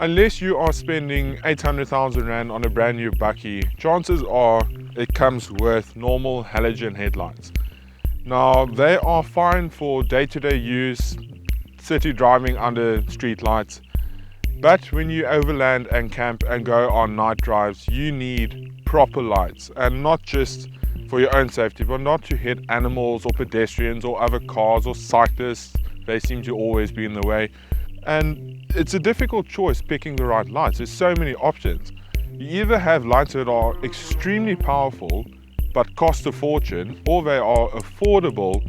Unless you are spending 800,000 Rand on a brand new bakkie, chances are it comes with normal halogen headlights. Now, they are fine for day-to-day use, city driving under street lights, but when you overland and camp and go on night drives, you need proper lights, and not just for your own safety, but not to hit animals or pedestrians or other cars or cyclists. They seem to always be in the way. And it's a difficult choice picking the right lights. There's so many options. You either have lights that are extremely powerful but cost a fortune, or they are affordable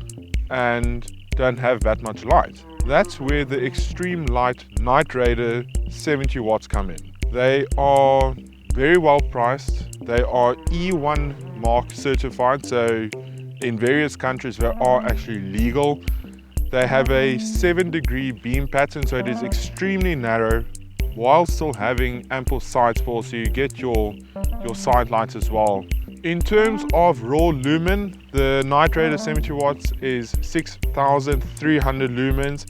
and don't have that much light. That's where the Extreme Light Night Raider 70 watts come in. They are very well priced. They are E1 mark certified, so in various countries they are actually legal. They have a 7-degree beam pattern, so it is extremely narrow while still having ample side spoil, so you get your side lights as well. In terms of raw lumen, the Night Raider 70 watts is 6,300 lumens.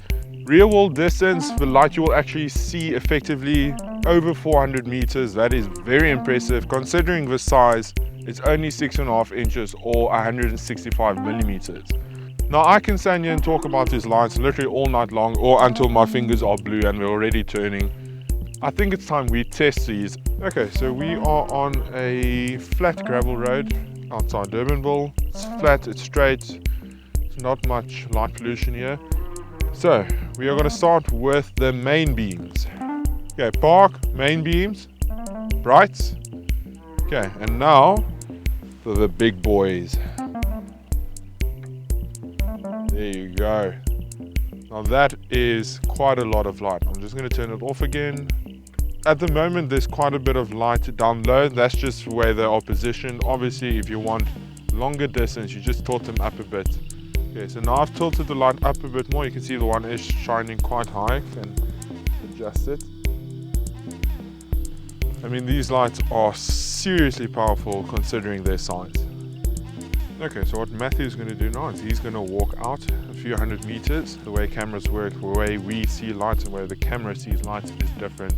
Real world distance, the light you will actually see effectively over 400 meters. That is very impressive considering the size. It's only 6.5 inches or 165 millimeters. Now I can stand here and talk about these lights literally all night long, or until my fingers are blue and they're already turning. I think it's time we test these. Okay, so we are on a flat gravel road outside Durbanville. It's flat, it's straight, there's not much light pollution here. So we are going to start with the main beams. Okay, park, main beams, brights. Okay, and now for the big boys. There you go. Now that is quite a lot of light. I'm just going to turn it off again. At the moment there's quite a bit of light down low. That's just where they are positioned. Obviously if you want longer distance, you just tilt them up a bit. Okay, so now I've tilted the light up a bit more. You can see the one is shining quite high. I can adjust it. I mean, these lights are seriously powerful considering their size. Okay, so what Matthew's going to do now is he's going to walk out a few hundred meters. The way cameras work, the way we see lights and where the camera sees lights is different.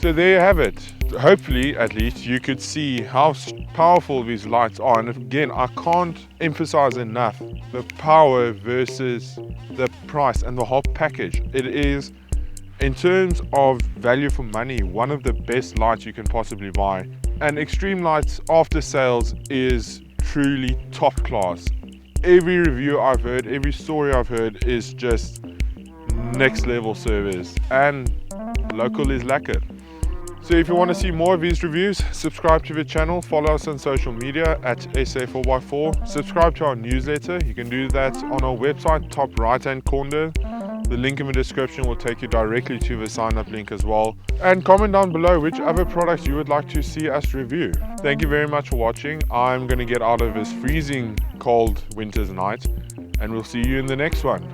So there you have it. Hopefully, at least, you could see how powerful these lights are. And again, I can't emphasize enough the power versus the price and the whole package. It is, in terms of value for money, one of the best lights you can possibly buy. And Extreme Light's after sales is truly top class. Every review I've heard, every story I've heard is just next level service, and local is lekker. So if you want to see more of these reviews, subscribe to the channel, follow us on social media at SA4x4, subscribe to our newsletter. You can do that on our website, top right hand corner. The link in the description will take you directly to the sign up link as well. And comment down below which other products you would like to see us review. Thank you very much for watching. I'm going to get out of this freezing cold winter's night, and we'll see you in the next one.